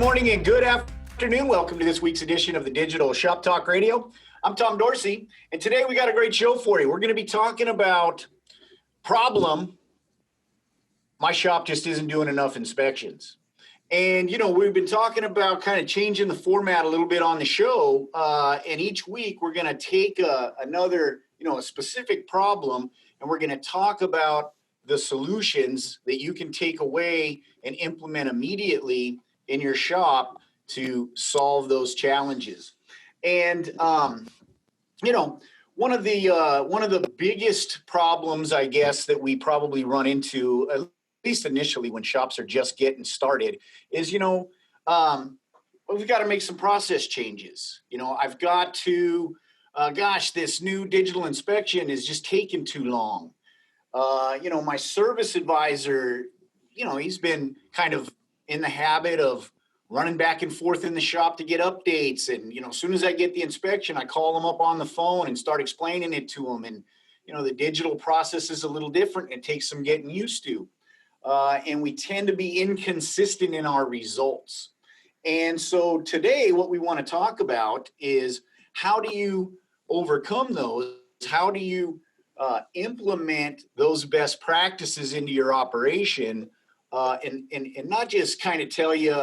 morning and good afternoon. Welcome to this week's edition of the Digital Shop Talk Radio. I'm Tom Dorsey, and today we got a great show for you. We're going to be talking about problem. My shop just isn't doing enough inspections. And, you know, we've been talking about kind of changing the format a little bit on the show. And each week we're going to take another, a specific problem, and we're going to talk about the solutions that you can take away and implement immediately in your shop to solve those challenges. And, one of the biggest problems, I guess, that we probably run into, at least initially when shops are just getting started, is, we've got to make some process changes. I've got to, this new digital inspection is just taking too long. My service advisor, he's been kind of in the habit of running back and forth in the shop to get updates. And, as soon as I get the inspection, I call them up on the phone and start explaining it to them. And, the digital process is a little different. It takes some getting used to. And we tend to be inconsistent in our results. And so today, what we want to talk about is how do you overcome those? How do you implement those best practices into your operation, and not just kind of tell you,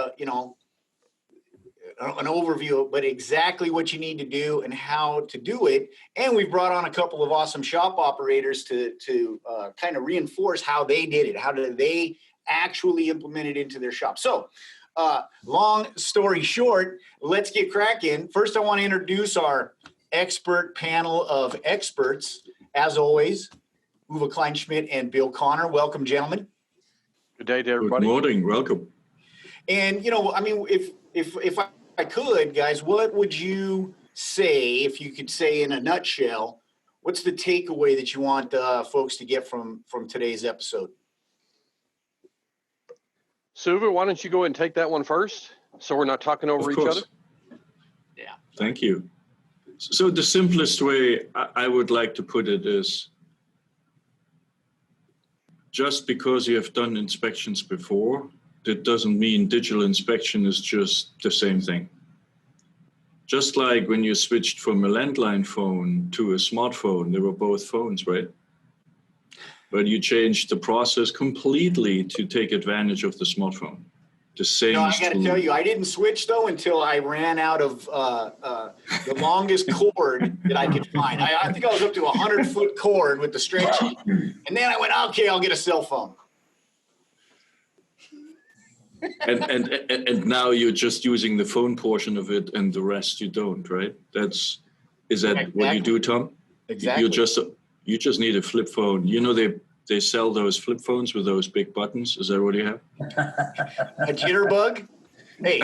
an overview, but exactly what you need to do and how to do it. And we've brought on a couple of awesome shop operators to kind of reinforce how they did it. How did they actually implement it into their shop? So long story short, let's get cracking. First, I want to introduce our expert panel of experts. As always, Uwe Kleinschmidt and Bill Connor. Welcome, gentlemen. Good day to everybody. Good morning. Welcome. And, if I could, guys, what would you say, if you could say in a nutshell, what's the takeaway that you want folks to get from today's episode? So, Uwe, why don't you go ahead and take that one first, so we're not talking over each other? Yeah. Thank you. So the simplest way I would like to put it is, just because you have done inspections before, that doesn't mean digital inspection is just the same thing. Just like when you switched from a landline phone to a smartphone, they were both phones, right? But you changed the process completely to take advantage of the smartphone. The same. I got to tell you, I didn't switch though until I ran out of the longest cord that I could find. I think I was up to 100-foot cord with the stretchy, and then I went, okay, I'll get a cell phone. And now you're just using the phone portion of it, and the rest you don't, right? Is that exactly what you do, Tom? Exactly. You just need a flip phone. They sell those flip phones with those big buttons. Is that what you have? A jitterbug? Hey.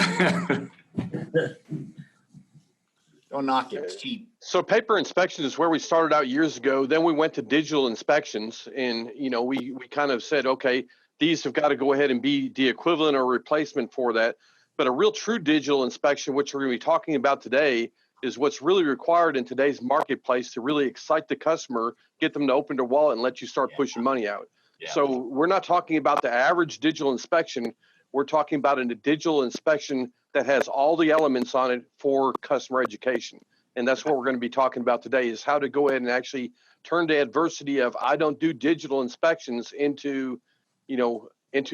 Don't knock it. It's cheap. So paper inspection is where we started out years ago. Then we went to digital inspections, and, we kind of said, okay, these have got to go ahead and be the equivalent or replacement for that. But a real true digital inspection, which we're going to be talking about today, is what's really required in today's marketplace to really excite the customer, get them to open their wallet and let you start pushing money out. Yeah. So we're not talking about the average digital inspection. We're talking about a digital inspection that has all the elements on it for customer education. And that's what we're going to be talking about today, is how to go ahead and actually turn the adversity of I don't do digital inspections into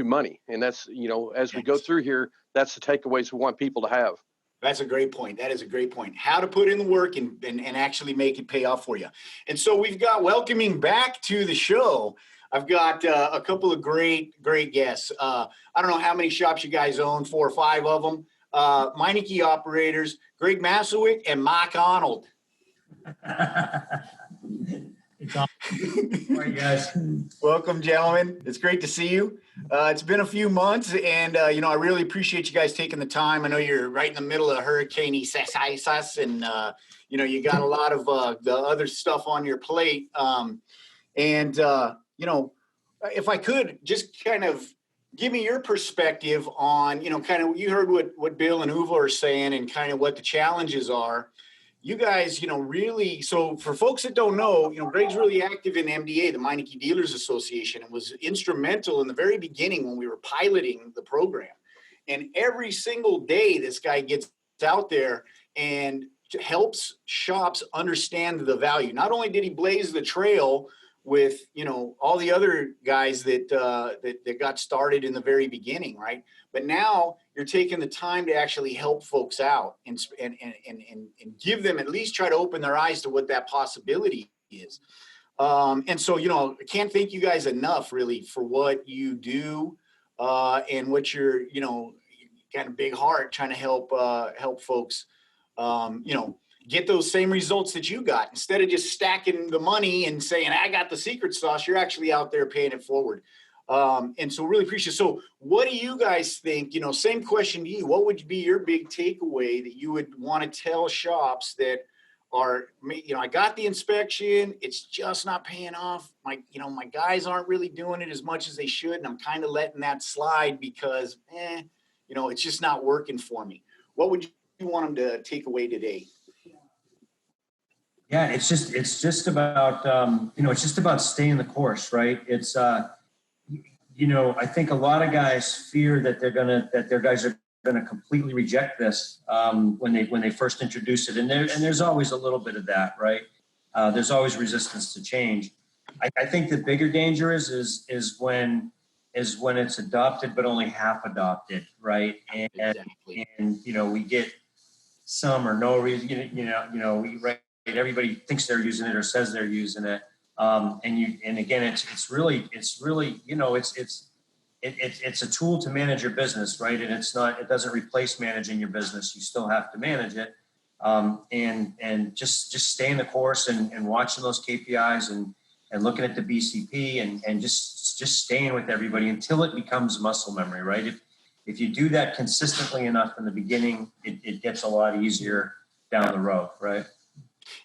money. And that's, as we go through here, that's the takeaways we want people to have. That's a great point. That is a great point. How to put in the work and actually make it pay off for you. And so we've got, welcoming back to the show, I've got a couple of great guests. I don't know how many shops you guys own, 4 or 5 of them. Meineke operators, Greg Masewic and Marc Arnold. It's awesome. All right, guys. Welcome, gentlemen. It's great to see you. It's been a few months, and I really appreciate you guys taking the time. I know you're right in the middle of Hurricane Isaias, and you got a lot of the other stuff on your plate. If I could just kind of give me your perspective on, you heard what Bill and Uwe are saying, and kind of what the challenges are. You guys, really, so for folks that don't know, Greg's really active in MDA, the Meineke Dealers Association, and was instrumental in the very beginning when we were piloting the program. And every single day, this guy gets out there and helps shops understand the value. Not only did he blaze the trail with, you know, all the other guys that got started in the very beginning, right? But now you're taking the time to actually help folks out and give them, at least try to open their eyes to what that possibility is. And so, you know, I can't thank you guys enough really for what you do and what you're, you know, kind of big heart trying to help folks, you know, get those same results that you got. Instead of just stacking the money and saying, I got the secret sauce, you're actually out there paying it forward. And so really appreciate it. So what do you guys think? You know, same question to you. What would be your big takeaway that you would want to tell shops that are, you know, I got the inspection, it's just not paying off. My guys aren't really doing it as much as they should. And I'm kind of letting that slide because, you know, it's just not working for me. What would you want them to take away today? Yeah, it's just about, you know, it's just about staying the course, right? It's, you know, I think a lot of guys fear that their guys are going to completely reject this when they first introduce it. And there's always a little bit of that, right? There's always resistance to change. I think the bigger danger is when it's adopted, but only half adopted, right? And, Exactly. and you know, we get some or no reason, right? Everybody thinks they're using it or says they're using it. And again, it's really, you know, it's a tool to manage your business, right? And it doesn't replace managing your business. You still have to manage it. And just staying the course and watching those KPIs and looking at the BCP and just staying with everybody until it becomes muscle memory, right? If you do that consistently enough in the beginning, it gets a lot easier down the road, right?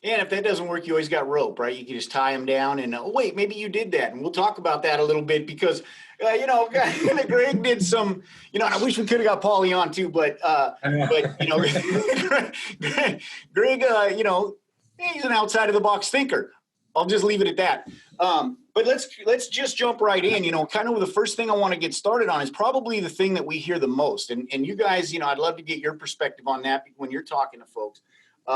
And if that doesn't work, you always got rope, right? You can just tie them down and, oh, wait, maybe you did that. And we'll talk about that a little bit because, you know, Greg did some, you know, and I wish we could have got Paulie on too, but you know, Greg, you know, he's an outside of the box thinker. I'll just leave it at that. But let's just jump right in. You know, kind of the first thing I want to get started on is probably the thing that we hear the most. And you guys, you know, I'd love to get your perspective on that when you're talking to folks. You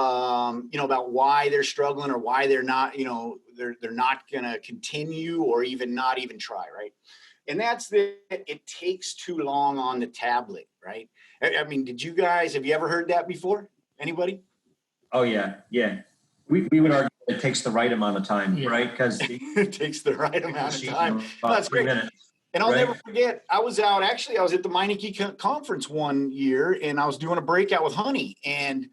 know, about why they're struggling or why they're not, you know, they're not going to continue or not even try, right? And that's that it takes too long on the tablet, right? I mean, have you ever heard that before? Anybody? Oh yeah. We would argue it takes the right amount of time, right? Because it takes the right amount of time. That's great. And I'll never forget, I was at the Meineke conference one year and I was doing a breakout with Honey and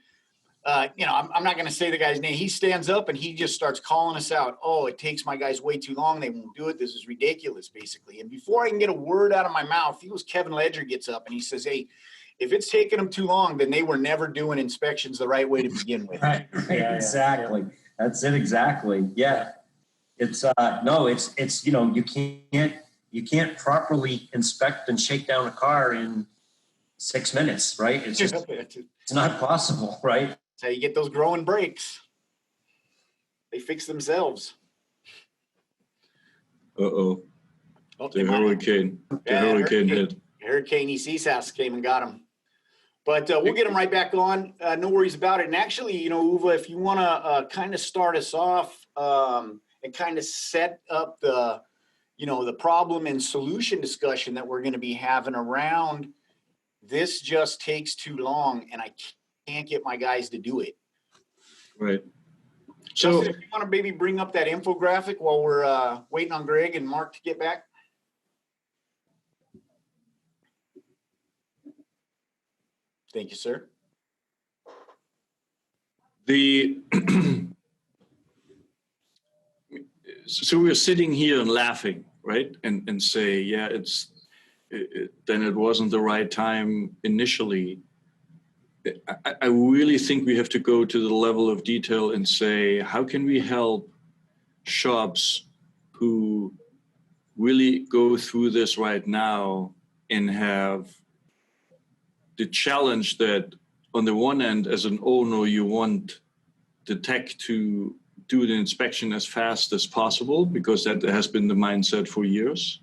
you know, I'm not going to say the guy's name. He stands up and he just starts calling us out. Oh, it takes my guys way too long. They won't do it. This is ridiculous, basically. And before I can get a word out of my mouth, Kevin Ledger gets up and he says, hey, if it's taking them too long, then they were never doing inspections the right way to begin with. Right. Yeah, exactly. Yeah. That's it. Exactly. Yeah. It's it's, you know, you can't properly inspect and shake down a car in 6 minutes, right? It's just, it's not possible, right? That's how you get those growing brakes. They fix themselves. Uh-oh. The hurricane. Hurricane hit. Hurricane Isisas came and got him. But we'll get him right back on. No worries about it. And actually, you know, Uwe, if you want to kind of start us off and kind of set up the, you know, the problem and solution discussion that we're going to be having around this just takes too long and I can't get my guys to do it. Right. So Justin, if you want to maybe bring up that infographic while we're waiting on Greg and Mark to get back. Thank you, sir. So we're sitting here and laughing, right? And say, yeah, then it wasn't the right time initially. I really think we have to go to the level of detail and say, how can we help shops who really go through this right now and have the challenge that on the one end, as an owner, you want the tech to do the inspection as fast as possible because that has been the mindset for years.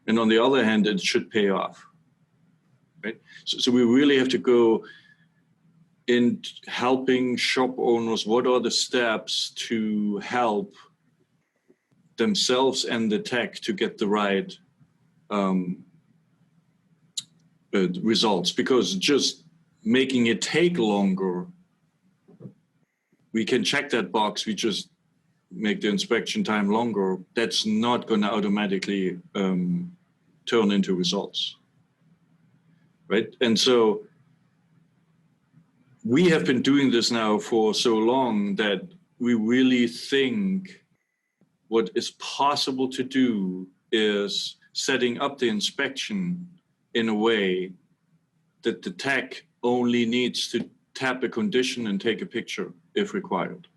And on the other hand, it should pay off. right? So we really have to go in helping shop owners. What are the steps to help themselves and the tech to get the right results? Because just making it take longer, we can check that box. We just make the inspection time longer. That's not going to automatically turn into results, right? And so we have been doing this now for so long that we really think what is possible to do is setting up the inspection in a way that the tech only needs to tap a condition and take a picture if required.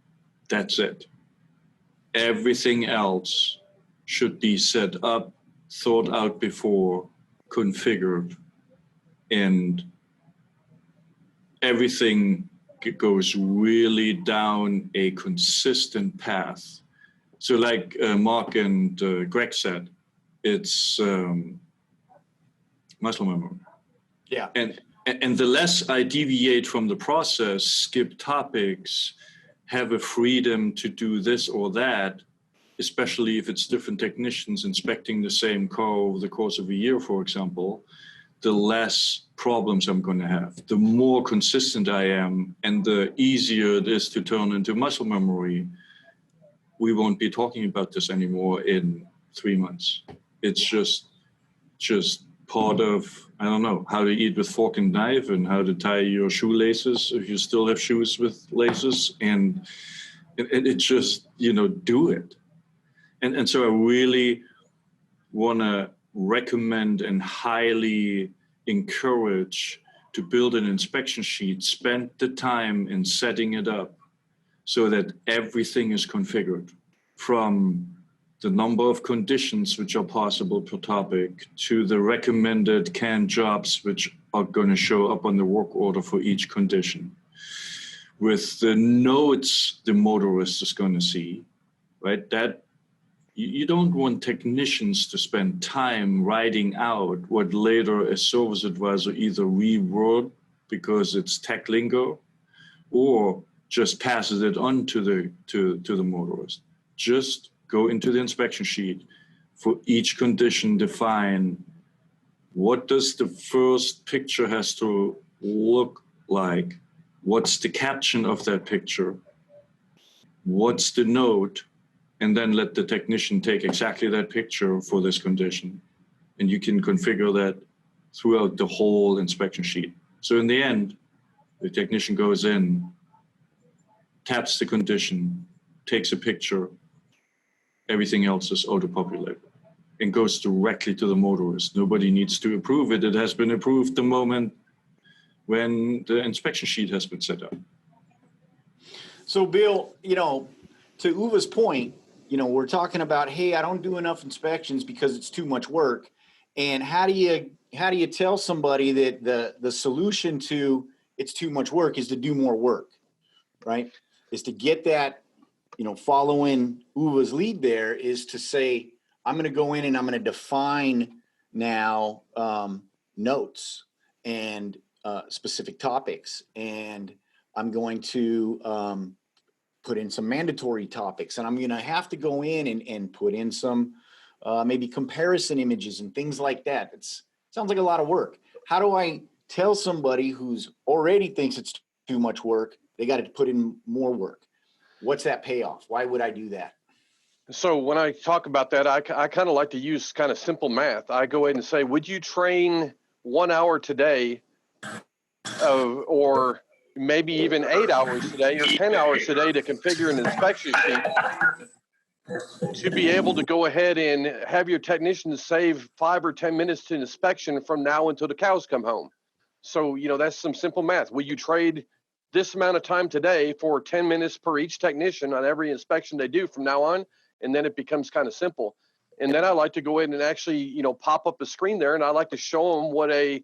That's it. Everything else should be set up, thought out before, configured, and everything goes really down a consistent path. So like Marc and Greg said, it's muscle memory. Yeah. And the less I deviate from the process, skip topics, have a freedom to do this or that, especially if it's different technicians inspecting the same car over the course of a year, for example, the less problems I'm going to have. The more consistent I am and the easier it is to turn into muscle memory, we won't be talking about this anymore in 3 months. It's just part of, I don't know, how to eat with fork and knife and how to tie your shoelaces if you still have shoes with laces, and it just, do it. And so I really want to recommend and highly encourage to build an inspection sheet, spend the time in setting it up so that everything is configured, from the number of conditions which are possible per topic to the recommended canned jobs which are going to show up on the work order for each condition, with the notes the motorist is going to see, right? That you don't want technicians to spend time writing out what later a service advisor either reword because it's tech lingo or just passes it on to the motorist. Just go into the inspection sheet, for each condition define what does the first picture has to look like, what's the caption of that picture, what's the note, and then let the technician take exactly that picture for this condition. And you can configure that throughout the whole inspection sheet. So in the end, the technician goes in, taps the condition, takes a picture, everything else is auto-populated and goes directly to the motorist. Nobody needs to approve it. It has been approved the moment when the inspection sheet has been set up. So Bill, to Uwe's point, we're talking about, hey, I don't do enough inspections because it's too much work. And how do you tell somebody that the solution to it's too much work is to do more work, right? Is to get that, following Uwe's lead there, is to say, I'm going to go in and I'm going to define now notes and specific topics. And I'm going to put in some mandatory topics, and I'm going to have to go in and put in some maybe comparison images and things like that. Sounds like a lot of work. How do I tell somebody who's already thinks it's too much work, they got to put in more work? What's that payoff? Why would I do that? So when I talk about that, I kind of like to use kind of simple math. I go ahead and say, would you train 1 hour today or maybe even 8 hours today or 10 hours today to configure an inspection sheet to be able to go ahead and have your technicians save 5 or 10 minutes to inspection from now until the cows come home? So, that's some simple math. Will you trade this amount of time today for 10 minutes per each technician on every inspection they do from now on? And then it becomes kind of simple. And then I like to go in and actually, pop up a screen there, and I like to show them what a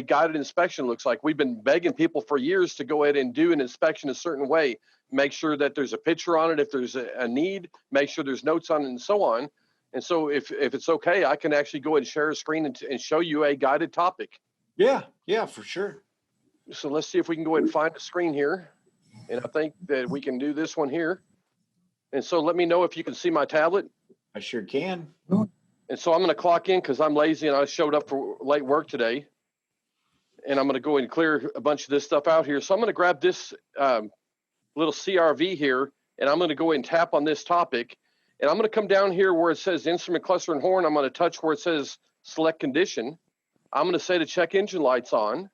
guided inspection looks like. We've been begging people for years to go ahead and do an inspection a certain way, make sure that there's a picture on it if there's a need, make sure there's notes on it, and so on. And so if it's okay, I can actually go ahead and share a screen and show you a guided topic. Yeah, for sure. So let's see if we can go ahead and find a screen here. And I think that we can do this one here. And so let me know if you can see my tablet. I sure can. And so I'm going to clock in because I'm lazy and I showed up for late work today. And I'm going to go and clear a bunch of this stuff out here. So I'm going to grab this little CRV here, and I'm going to go and tap on this topic. And I'm going to come down here where it says instrument cluster and horn. I'm going to touch where it says select condition. I'm going to say to check engine lights on.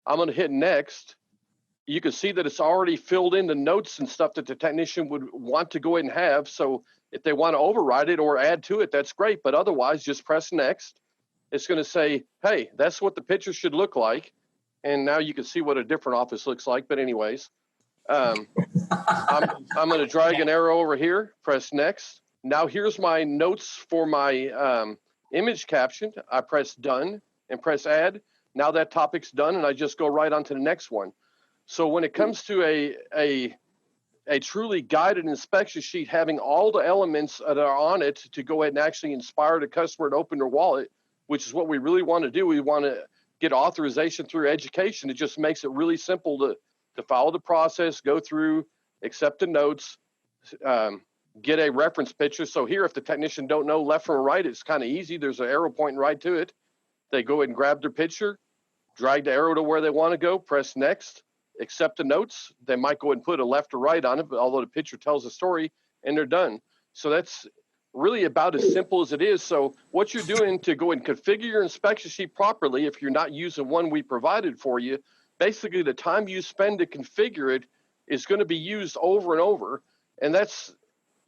I'm going to hit next. You can see that it's already filled in the notes and stuff that the technician would want to go ahead and have. So if they want to override it or add to it, that's great. But otherwise, just press next. It's going to say, hey, that's what the picture should look like. And now you can see what a different office looks like. But anyways, I'm going to drag an arrow over here, press next. Now here's my notes for my image caption. I press done and press add. Now that topic's done, and I just go right on to the next one. So when it comes to a truly guided inspection sheet, having all the elements that are on it to go ahead and actually inspire the customer to open their wallet, which is what we really want to do. We want to get authorization through education. It just makes it really simple to follow the process, go through, accept the notes, get a reference picture. So here, if the technician don't know left from right, it's kind of easy. There's an arrow pointing right to it. They go ahead and grab their picture, drag the arrow to where they want to go, press next, accept the notes. They might go and put a left or right on it, but although the picture tells a story, and they're done. So that's really about as simple as it is. So what you're doing to go and configure your inspection sheet properly, if you're not using one we provided for you, basically the time you spend to configure it is going to be used over and over. And that's,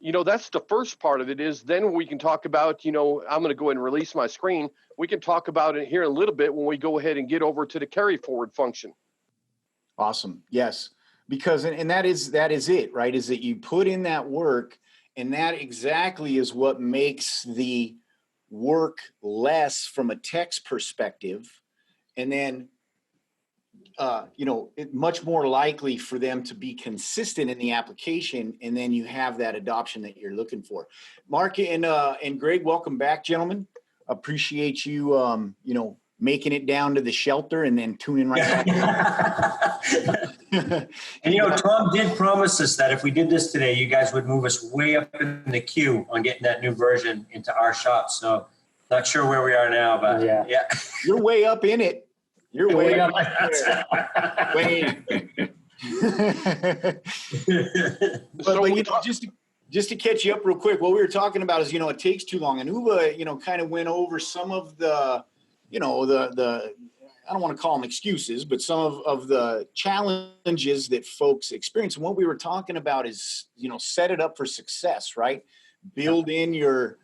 that's the first part of it. Is then we can talk about, I'm going to go ahead and release my screen. We can talk about it here in a little bit when we go ahead and get over to the carry forward function. Awesome. Yes. Because, and that is it, right? Is that you put in that work, and that exactly is what makes the work less from a text perspective. And then, much more likely for them to be consistent in the application. And then you have that adoption that you're looking for. Mark and Greg, welcome back, gentlemen. Appreciate you, making it down to the shelter and then tuning right back. And Tom did promise us that if we did this today, you guys would move us way up in the queue on getting that new version into our shop. So not sure where we are now, but yeah. You're way up in it. You're way up there. But just to catch you up real quick, what we were talking about is, it takes too long. And Uwe, kind of went over some of the, the I don't want to call them excuses, but some of the challenges that folks experience. And what we were talking about is, set it up for success, right? Build in your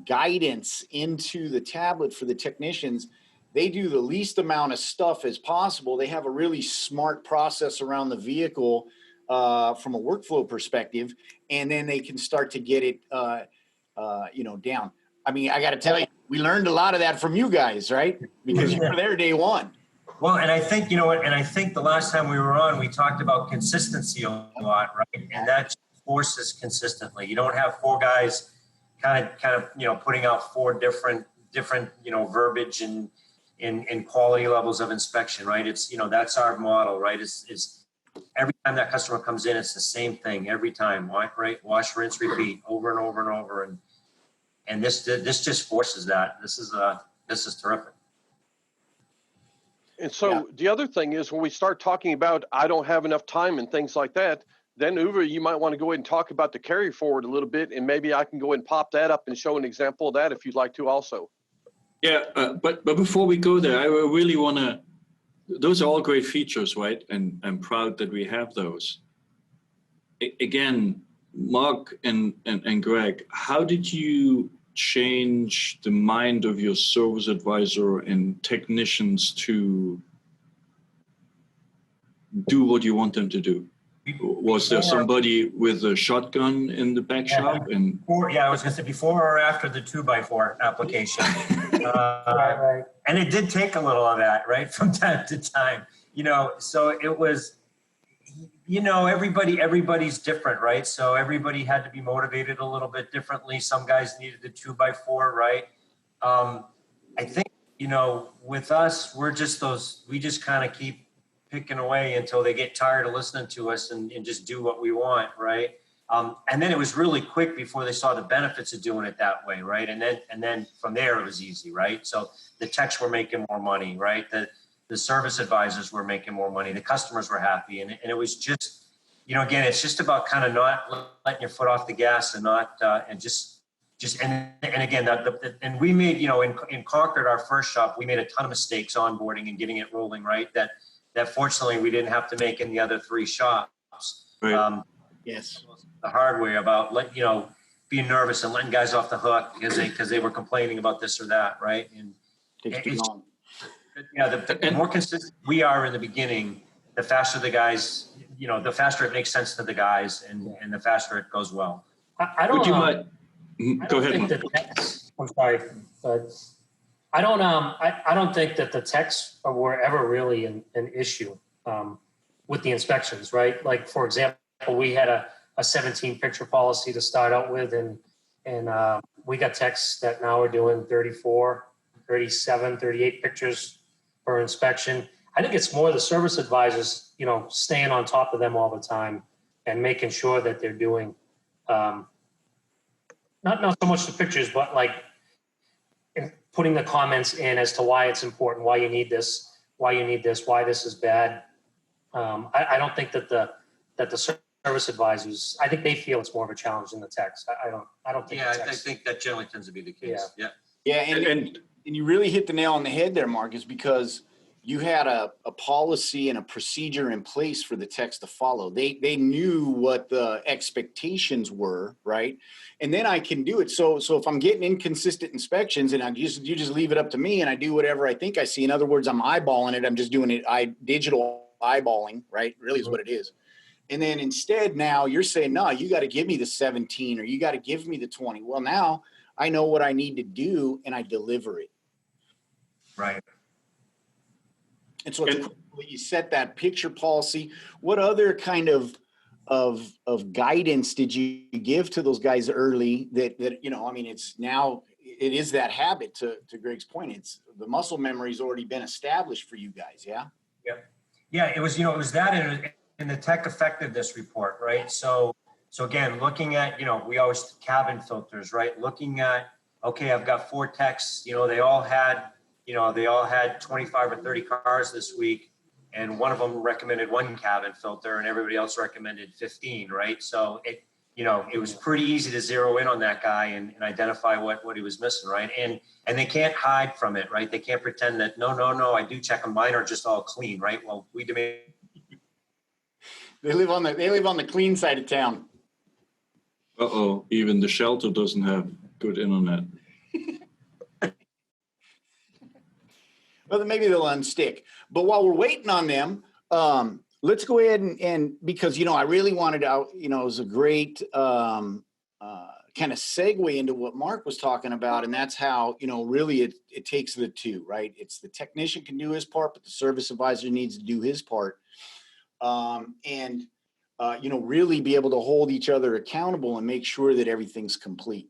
guidance into the tablet for the technicians. They do the least amount of stuff as possible. They have a really smart process around the vehicle from a workflow perspective, and then they can start to get it, down. I mean, I got to tell you, we learned a lot of that from you guys, right? Because you were there day one. Well, and I think, I think the last time we were on, we talked about consistency a lot, right? And that forces consistently. You don't have four guys kind of, putting out four different, verbiage and quality levels of inspection, right? It's, that's our model, right? It's every time that customer comes in, it's the same thing every time, right? Wash, rinse, repeat over and over and over. And this just forces that. This is terrific. And so The other thing is when we start talking about, I don't have enough time and things like that, then Uwe, you might want to go ahead and talk about the carry forward a little bit, and maybe I can go ahead and pop that up and show an example of that if you'd like to also. Yeah, but before we go there, I really want to, those are all great features, right? And I'm proud that we have those. Again, Mark and Greg, how did you change the mind of your service advisor and technicians to do what you want them to do? Was there somebody with a shotgun in the back shop? I was going to say before or after the 2x4 application. Right. And it did take a little of that, right, from time to time. So it was, everybody's different, right? So everybody had to be motivated a little bit differently. Some guys needed the 2x4, right? I think, you know, with us, we're just we just kind of keep picking away until they get tired of listening to us and just do what we want, right? And then it was really quick before they saw the benefits of doing it that way, right? And then from there it was easy, right? So the techs were making more money, right? The service advisors were making more money. The customers were happy, and it was just, you know, again, it's just about kind of not letting your foot off the gas and not and just and again and we made, you know, in Concord, our first shop, we made a ton of mistakes onboarding and getting it rolling, right? That fortunately we didn't have to make in the other 3 shops. Right. Yes. The hard way about being nervous and letting guys off the hook because they were complaining about this or that, right? And Takes too long. yeah, the more consistent we are in the beginning, the faster the guys, you know, the faster it makes sense to the guys, and the faster it goes well. I don't. Would you mind? I Go don't ahead. think Mark. that techs, I'm sorry, but I don't. I don't think that the techs were ever really an issue with the inspections, right? Like, for example, we had a 17 picture policy to start out with, and we got techs that now are doing 34, 37, 38 pictures per inspection. I think it's more the service advisors, you know, staying on top of them all the time and making sure that they're doing not so much the pictures, but like putting the comments in as to why it's important, why you need this, why this is bad. I don't think that the service advisors, I think they feel it's more of a challenge than the techs. I don't think. Yeah, I think that generally tends to be the case. Yeah. Yeah, and you really hit the nail on the head there, Mark, is because you had a policy and a procedure in place for the techs to follow. They knew what the expectations were, right? And then I can do it. So if I'm getting inconsistent inspections and you just leave it up to me and I do whatever I think I see. In other words, I'm eyeballing it. I'm just doing it. Digital eyeballing, right? Really is what it is. And then instead now you're saying, no, you got to give me the 17 or you got to give me the 20. Well, now I know what I need to do and I deliver it. Right. And so it's cool that you set that picture policy. What other kind of guidance did you give to those guys early that you know, I mean, it is that habit to Greg's point. It's the muscle memory's already been established for you guys. Yeah. Yeah. It was that in the tech effectiveness report, right? So again, looking at, you know, we always cabin filters, right? Looking at, okay, I've got 4 techs, you know, they all had 25 or 30 cars this week, and one of them recommended 1 cabin filter and everybody else recommended 15, right? So it was pretty easy to zero in on that guy and identify what he was missing, right? And they can't hide from it, right? They can't pretend that, no, I do check them, mine are just all clean, right? Well, we demand. They live on the clean side of town. Uh-oh, even the shelter doesn't have good internet. Well, then maybe they'll unstick. But while we're waiting on them, let's go ahead and because, you know, I really wanted to, you know, it was a great kind of segue into what Mark was talking about. And that's how, you know, really it takes the two, right? It's the technician can do his part, but the service advisor needs to do his part. You know, really be able to hold each other accountable and make sure that everything's complete.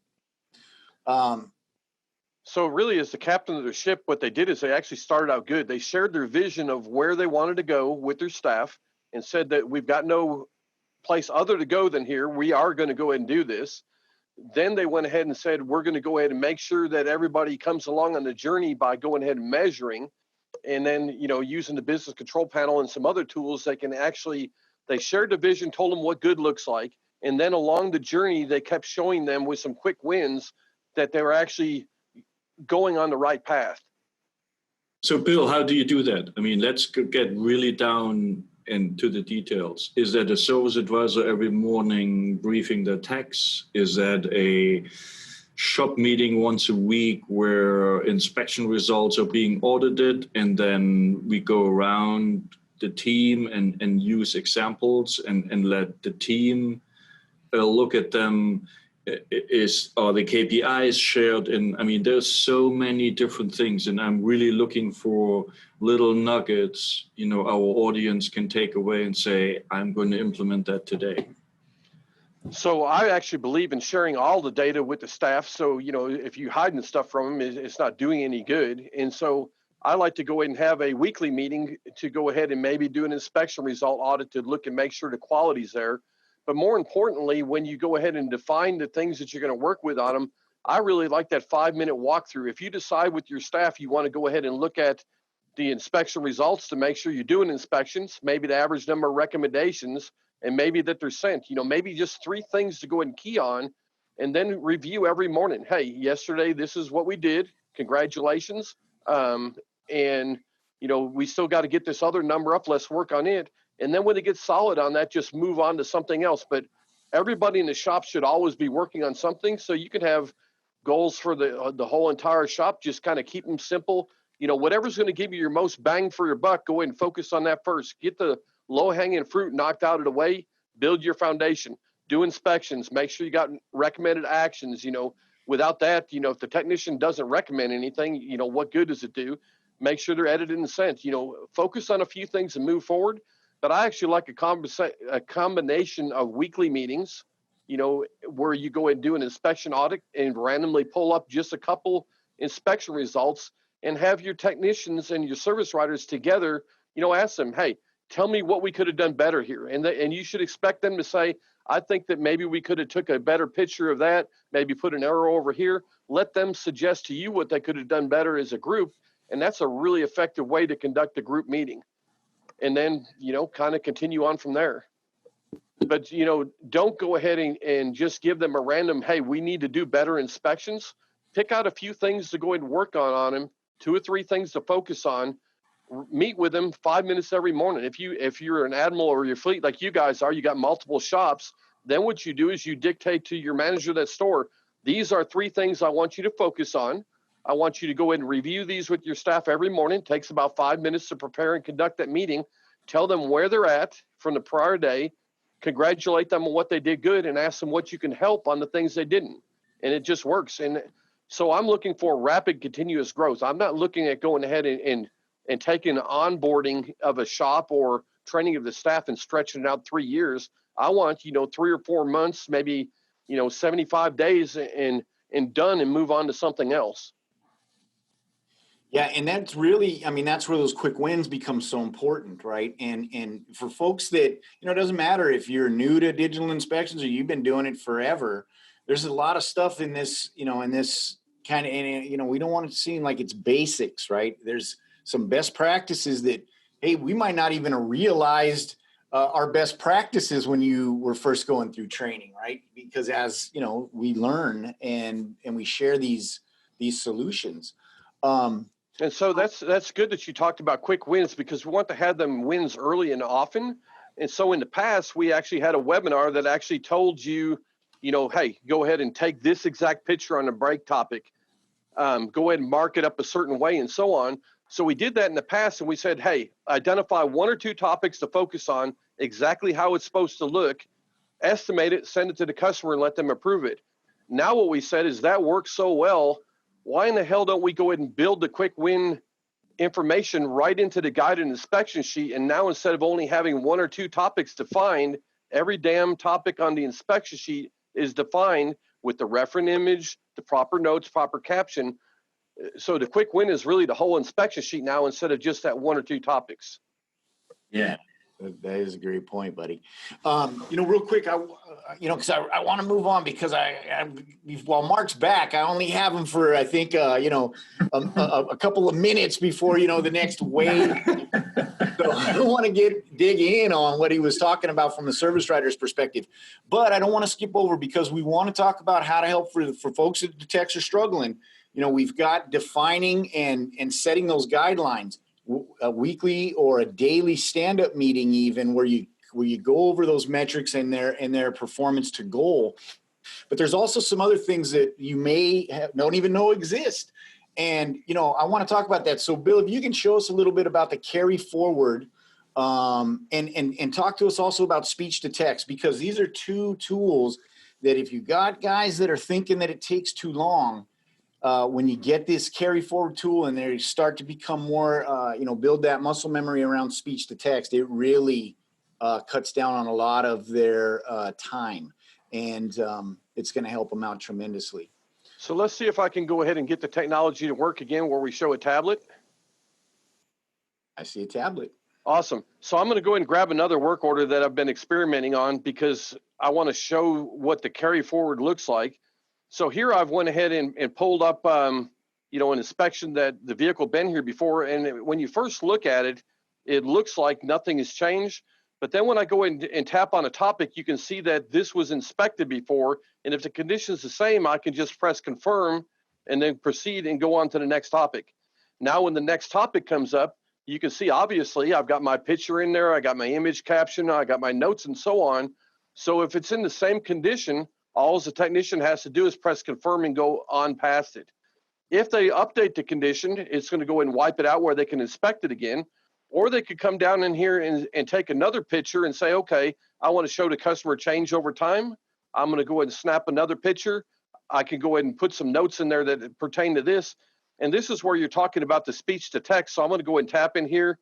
So really, as the captain of the ship, what they did is they actually started out good. They shared their vision of where they wanted to go with their staff and said that we've got no place other to go than here. We are going to go ahead and do this. Then they went ahead and said, we're going to go ahead and make sure that everybody comes along on the journey by going ahead and measuring. And then, you know, using the business control panel and some other tools, they shared the vision, told them what good looks like. And then along the journey, they kept showing them with some quick wins that they were actually going on the right path. So, Bill, how do you do that? I mean, let's get really down into the details. Is that a service advisor every morning briefing their techs? Is that a shop meeting once a week where inspection results are being audited and then we go around the team and use examples and let the team look at them? Are the KPIs shared? And I mean, there's so many different things, and I'm really looking for little nuggets, you know, our audience can take away and say, I'm going to implement that today. So I actually believe in sharing all the data with the staff. So, you know, if you hiding stuff from them, it's not doing any good. And so I like to go ahead and have a weekly meeting to go ahead and maybe do an inspection result audit to look and make sure the quality's there. But more importantly, when you go ahead and define the things that you're going to work with on them, I really like that 5-minute walkthrough. If you decide with your staff you want to go ahead and look at the inspection results to make sure you're doing inspections, maybe the average number of recommendations, and maybe that they're sent, you know, maybe just 3 things to go ahead and key on, and then review every morning. Hey, yesterday, this is what we did. Congratulations. And, you know, we still got to get this other number up. Let's work on it. And then when it gets solid on that, just move on to something else. But everybody in the shop should always be working on something. So you can have goals for the whole entire shop. Just kind of keep them simple. You know, whatever's going to give you your most bang for your buck, go ahead and focus on that first. Get the low-hanging fruit knocked out of the way, build your foundation, do inspections, make sure you got recommended actions. You know, without that, you know, if the technician doesn't recommend anything, you know, what good does it do? Make sure they're edited and sent. You know, focus on a few things and move forward. But I actually like a combination of weekly meetings, you know, where you go and do an inspection audit and randomly pull up just a couple inspection results and have your technicians and your service writers together, you know, ask them, hey, tell me what we could have done better here. And you should expect them to say, I think that maybe we could have took a better picture of that, maybe put an arrow over here. Let them suggest to you what they could have done better as a group. And that's a really effective way to conduct a group meeting. And then, you know, kind of continue on from there. But, you know, don't go ahead and just give them a random, hey, we need to do better inspections. Pick out a few things to go ahead and work on them, 2 or 3 things to focus on. Meet with them 5 minutes every morning. If you're an admiral or your fleet like you guys are, you got multiple shops, then what you do is you dictate to your manager of that store, these are 3 things I want you to focus on. I want you to go ahead and review these with your staff every morning. It takes about 5 minutes to prepare and conduct that meeting. Tell them where they're at from the prior day, congratulate them on what they did good, and ask them what you can help on the things they didn't. And it just works. And so I'm looking for rapid continuous growth. I'm not looking at going ahead and taking onboarding of a shop or training of the staff and stretching it out 3 years. I want, you know, 3 or 4 months, maybe, you know, 75 days and done and move on to something else. Yeah, and that's really, I mean, that's where those quick wins become so important, right? And for folks that, you know, it doesn't matter if you're new to digital inspections or you've been doing it forever, there's a lot of stuff in this, you know, in this kind of, and, you know, we don't want it to seem like it's basics, right? There's some best practices that, hey, we might not even have realized our best practices when you were first going through training, right? Because as, you know, we learn and we share these solutions. And so that's good that you talked about quick wins, because we want to have them wins early and often. And so in the past, we actually had a webinar that actually told you, you know, hey, go ahead and take this exact picture on a break topic. Go ahead and mark it up a certain way and so on. So we did that in the past, and we said, hey, identify 1 or 2 topics to focus on, exactly how it's supposed to look, estimate it, send it to the customer, and let them approve it. Now what we said is that works so well, why in the hell don't we go ahead and build the quick win information right into the guided inspection sheet? And now instead of only having 1 or 2 topics defined, every damn topic on the inspection sheet is defined with the reference image, the proper notes, proper caption. So the quick win is really the whole inspection sheet now instead of just that 1 or 2 topics. Yeah. That is a great point, buddy. You know, real quick, you know, because I want to move on because while Mark's back, I only have him for, I think, you know, a couple of minutes before, you know, the next wave. So I don't want to dig in on what he was talking about from the service writer's perspective, but I don't want to skip over because we want to talk about how to help for folks that the techs are struggling. You know, we've got defining and setting those guidelines. A weekly or a daily stand-up meeting, even where you go over those metrics and their performance to goal. But there's also some other things that you may don't even know exist. And, you know, I want to talk about that. So Bill, if you can show us a little bit about the carry forward and talk to us also about speech to text, because these are 2 tools that if you got guys that are thinking that it takes too long, when you get this carry forward tool and they start to become more, you know, build that muscle memory around speech to text, it really cuts down on a lot of their time. and it's going to help them out tremendously. So let's see if I can go ahead and get the technology to work again where we show a tablet. I see a tablet. Awesome. So I'm going to go ahead and grab another work order that I've been experimenting on because I want to show what the carry forward looks like. So here I've went ahead and pulled up, an inspection that the vehicle been here before. And when you first look at it, it looks like nothing has changed. But then when I go in and tap on a topic, you can see that this was inspected before. And if the condition is the same, I can just press confirm and then proceed and go on to the next topic. Now, when the next topic comes up, you can see, obviously, I've got my picture in there. I got my image caption. I got my notes and so on. So if it's in the same condition, all the technician has to do is press confirm and go on past it. If they update the condition, it's going to go and wipe it out where they can inspect it again. Or they could come down in here and take another picture and say, okay, I want to show the customer change over time. I'm going to go ahead and snap another picture. I can go ahead and put some notes in there that pertain to this. And this is where you're talking about the speech to text. So I'm going to go ahead and tap in here.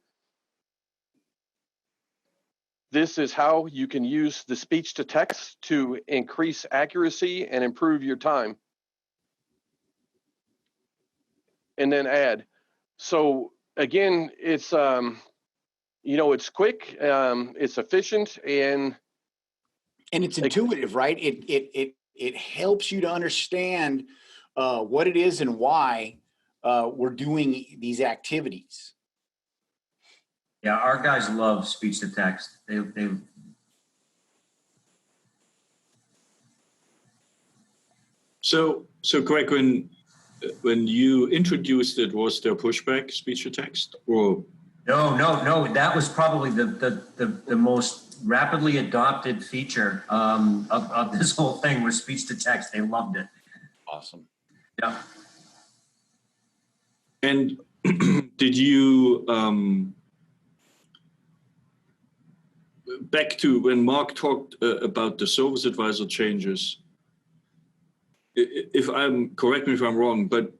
This is how you can use the speech to text to increase accuracy and improve your time. And then add. So again, it's it's quick, it's efficient, and it's intuitive, right? It helps you to understand what it is and why we're doing these activities. Yeah, our guys love speech to text. They So Greg, when you introduced it, was there pushback, speech to text, or? No. That was probably the most rapidly adopted feature of this whole thing was speech to text. They loved it. Awesome. Yeah. And did you, back to when Mark talked about the service advisor changes, correct me if I'm wrong, but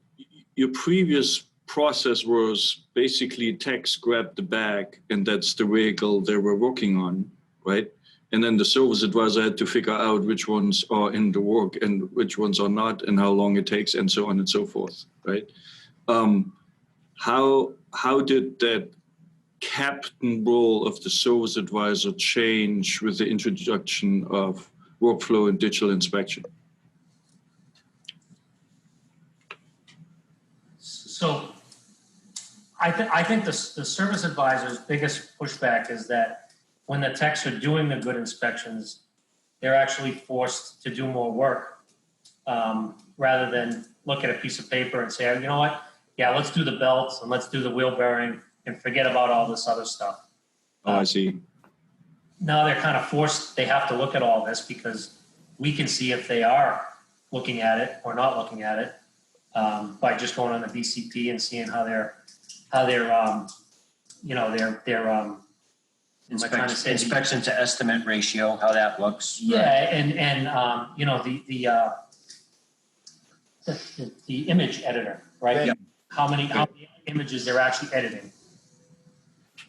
your previous process was basically text grabbed the bag and that's the vehicle they were working on, right? And then the service advisor had to figure out which ones are in the work and which ones are not and how long it takes and so on and so forth, right? How did that captain role of the service advisor change with the introduction of workflow and digital inspection? So I think the service advisor's biggest pushback is that when the techs are doing the good inspections, they're actually forced to do more work rather than look at a piece of paper and say, you know what, yeah, let's do the belts and let's do the wheel bearing and forget about all this other stuff. I see. Now they're kind of forced, they have to look at all this because we can see if they are looking at it or not looking at it by just going on the BCP and seeing how their inspection to estimate ratio, how that looks. Yeah, and the image editor, right? Yep. How many images they're actually editing.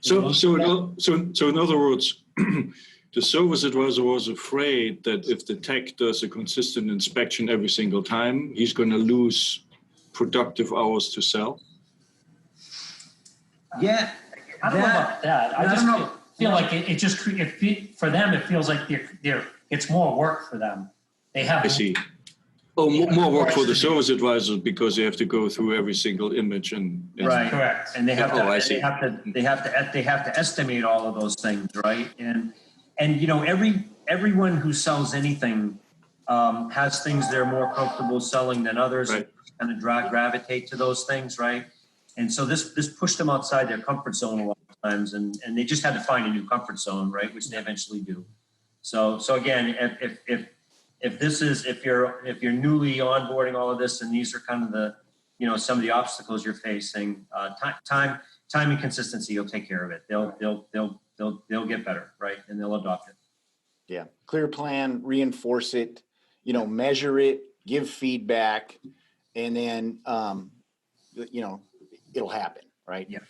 So in other words, the service advisor was afraid that if the tech does a consistent inspection every single time, he's going to lose productive hours to sell. Yeah, I don't know about that. I just feel like for them it feels like it's more work for them. They have. I see. Oh, more work for the service advisors because they have to go through every single image and right, correct. And they have I to see. they have to estimate all of those things, right? And everyone who sells anything has things they're more comfortable selling than others. Right. Kind of gravitate to those things, right? And so this pushed them outside their comfort zone a lot of times, and they just had to find a new comfort zone, right? Which they eventually do. So again, if you're newly onboarding all of this, and these are kind of the some of the obstacles you're facing, time and consistency will take care of it. They'll get better, right? And they'll adopt it. Yeah, clear plan, reinforce it, measure it, give feedback, and then it'll happen, right? Yeah.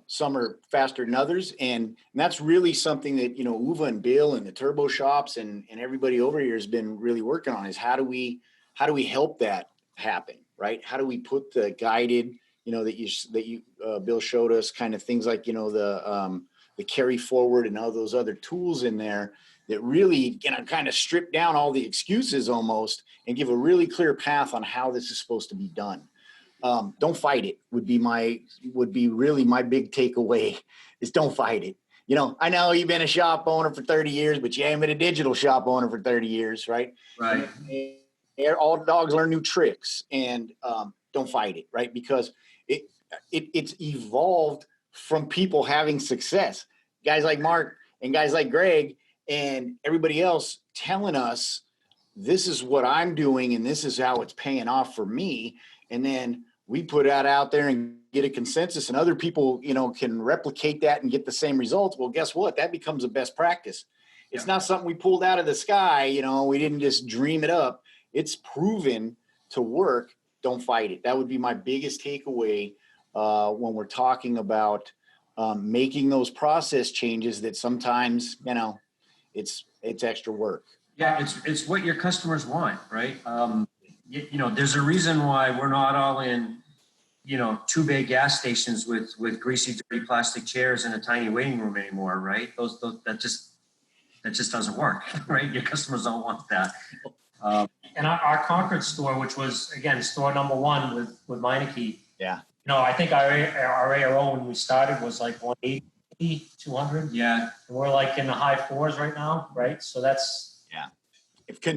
Some are faster than others. And that's really something that, Uva and Bill and the turbo shops and everybody over here has been really working on, is how do we help that happen, right? How do we put the guided, that you Bill showed us, kind of things like, the carry forward and all those other tools in there that really, kind of strip down all the excuses almost and give a really clear path on how this is supposed to be done. Don't fight it would be really my big takeaway, is don't fight it. I know you've been a shop owner for 30 years, but you ain't been a digital shop owner for 30 years, right? Right. And all dogs learn new tricks, and don't fight it, right? Because it's evolved from people having success. Guys like Mark and guys like Greg and everybody else telling us, this is what I'm doing and this is how it's paying off for me. And then we put that out there and get a consensus, and other people, can replicate that and get the same results. Well, guess what? That becomes a best practice. It's not something we pulled out of the sky. We didn't just dream it up. It's proven to work. Don't fight it. That would be my biggest takeaway when we're talking about making those process changes that sometimes, it's extra work. Yeah, it's what your customers want, right? There's a reason why we're not all in, 2 bay gas stations with greasy, dirty plastic chairs and a tiny waiting room anymore, right? That just doesn't work, right? Your customers don't want that. And our Concord store, which was, again, store number 1 with Meineke. Yeah. I think our ARO when we started was like 180, 200. Yeah. And we're like in the high 4s right now, right? So that's If in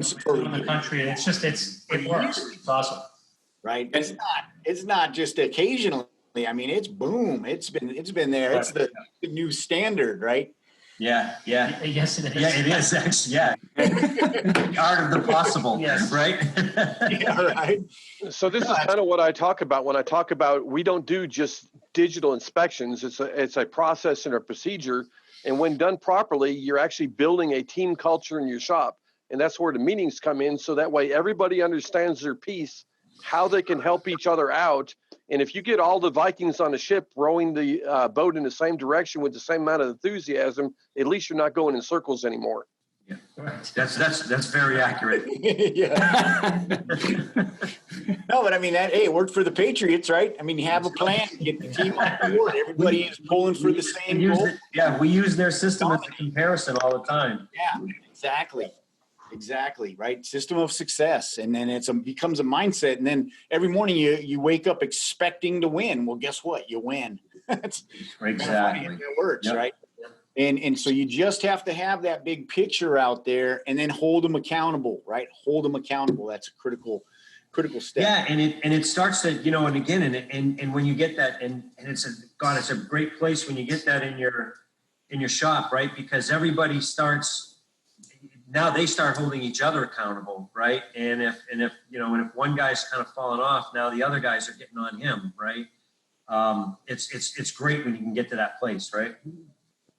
the country. It's just it works. It's awesome. Right. It's not just occasionally. I mean, it's boom. It's been there. It's the new standard, right? Yeah. Yes, it is. Yeah, it is actually. Yeah. The art of the possible. Yes. Right. Yeah, right. So this is kind of what I talk about when I talk about, we don't do just digital inspections. It's a process and a procedure. And when done properly, you're actually building a team culture in your shop. And that's where the meetings come in. So that way everybody understands their piece, how they can help each other out. And if you get all the Vikings on a ship rowing the boat in the same direction with the same amount of enthusiasm, at least you're not going in circles anymore. Yeah. Right. That's very accurate. Yeah. No, but I mean, it worked for the Patriots, right? I mean, you have a plan, get the team on board. Everybody is pulling for the same goal. We use their system as a comparison all the time. Yeah, exactly, right? System of success. And then becomes a mindset. And then every morning you wake up expecting to win. Well, guess what? You win. That's exactly. It works, right? And so you just have to have that big picture out there and then hold them accountable, right? Hold them accountable. That's a critical step. Yeah. And it starts to, and again, and when you get that, and it's a great place when you get that in your shop, right? Because everybody now they start holding each other accountable, right? And if one guy's kind of falling off, now the other guys are getting on him, right? It's great when you can get to that place, right?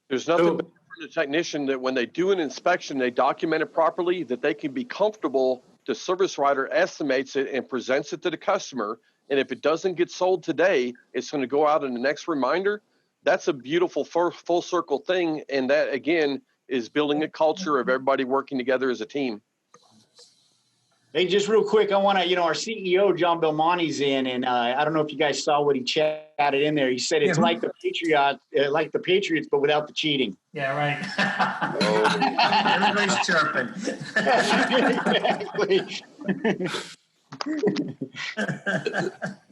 There's nothing better for the technician that when they do an inspection, they document it properly, that they can be comfortable. The service writer estimates it and presents it to the customer. And if it doesn't get sold today, it's going to go out in the next reminder. That's a beautiful full circle thing. And that, again, is building a culture of everybody working together as a team. Hey, just real quick, I want to, our CEO, John Belmonte's in, and I don't know if you guys saw what he chatted in there. He said it's like the Patriots, but without the cheating. Yeah, right. Everybody's chirping.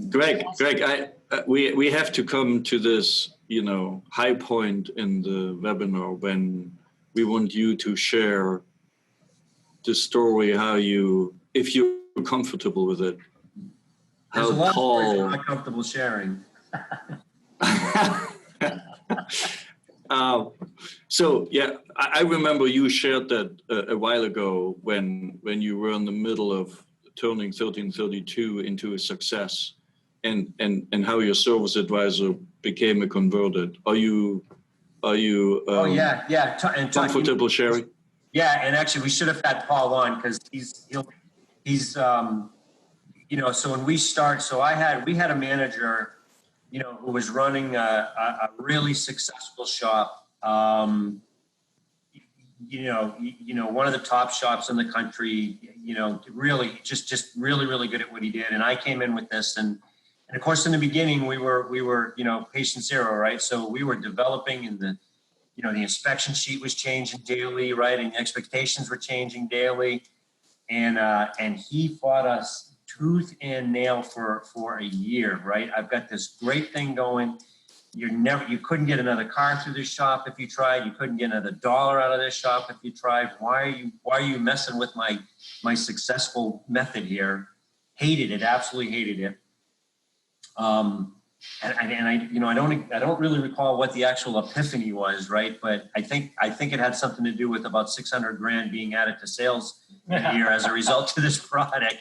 Greg, we have to come to this, high point in the webinar when we want you to share the story, if you're comfortable with it. There's a lot of stories I'm not comfortable sharing. So yeah, I remember you shared that a while ago when you were in the middle of turning 1332 into a success, and how your service advisor became a converted. Are you comfortable sharing? Yeah, and actually we should have had Paul on because he's so when we start, we had a manager who was running a really successful shop. One of the top shops in the country, really just really, really good at what he did. And I came in with this and of course, in the beginning, we were, patient zero, right? So we were developing and the inspection sheet was changing daily, right? And the expectations were changing daily. And he fought us tooth and nail for a year, right? I've got this great thing going. You couldn't get another car through this shop if you tried. You couldn't get another dollar out of this shop if you tried. Why are you messing with my successful method here? Hated it, absolutely hated it. I don't really recall what the actual epiphany was, right? But I think it had something to do with about 600 grand being added to sales a year as a result of this product,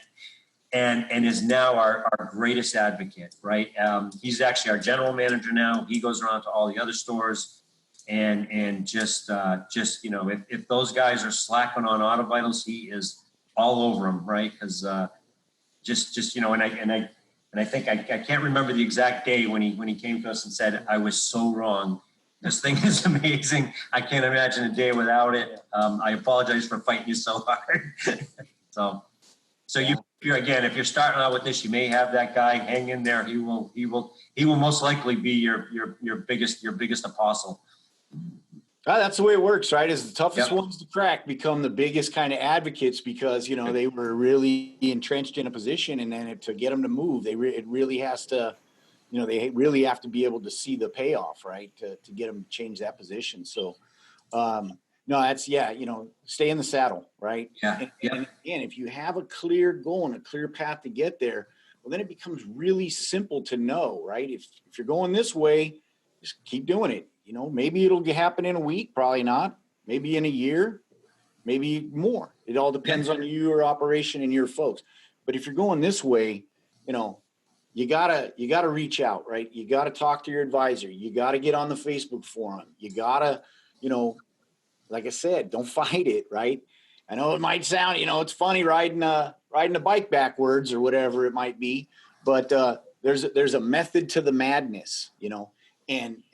and is now our greatest advocate, right? He's actually our general manager now. He goes around to all the other stores, and just if those guys are slacking on auto vitals, he is all over them, right? Because and I think I can't remember the exact day when he came to us and said, I was so wrong. This thing is amazing. I can't imagine a day without it. I apologize for fighting you so hard. so if you're starting out with this, you may have that guy hang in there. He will most likely be your biggest apostle. That's the way it works, right? Is the toughest ones to crack become the biggest kind of advocates because, they were really entrenched in a position, and then to get them to move, it really has to, they really have to be able to see the payoff, right? To get them to change that position. So, stay in the saddle, right? Yeah. And again, if you have a clear goal and a clear path to get there, well, then it becomes really simple to know, right? If you're going this way, just keep doing it. Maybe it'll happen in a week, probably not. Maybe in a year, maybe more. It all depends on your operation and your folks. But if you're going this way, you gotta reach out, right? You gotta talk to your advisor. You gotta get on the Facebook forum. You gotta, like I said, don't fight it, right? I know it might sound, it's funny riding a bike backwards or whatever it might be, but there's a method to the madness, and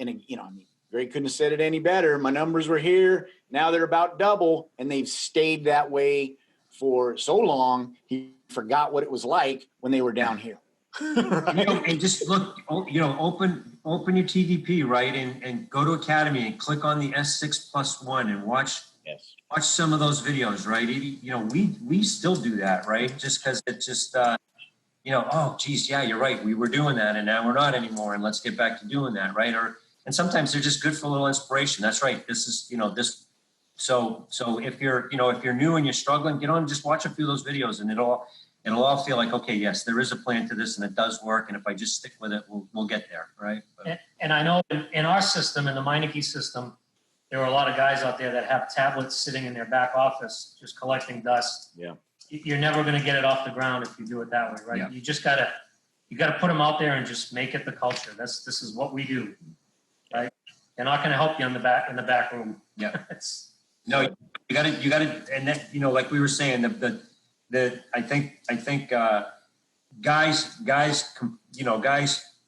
Greg couldn't have said it any better. My numbers were here. Now they're about double, and they've stayed that way for so long. He forgot what it was like when they were down here. Right? And just look, open your TVP, right, and go to Academy and click on the S6+1 and watch some of those videos, right? We still do that, right? Just because it's just oh geez, yeah, you're right. We were doing that, and now we're not anymore, and let's get back to doing that, right? And sometimes they're just good for a little inspiration. That's right. This is, this. So if you're new and you're struggling, get on and just watch a few of those videos, and it'll all feel like, okay, yes, there is a plan to this, and it does work. And if I just stick with it, we'll get there, right? And I know in our system, in the Meineke system, there are a lot of guys out there that have tablets sitting in their back office just collecting dust. Yeah. You're never going to get it off the ground if you do it that way, right? Yeah. You just gotta put them out there and just make it the culture. This is what we do. Right? They're not going to help you in the back room. Yeah. No, you got to, and that, like we were saying, I think guys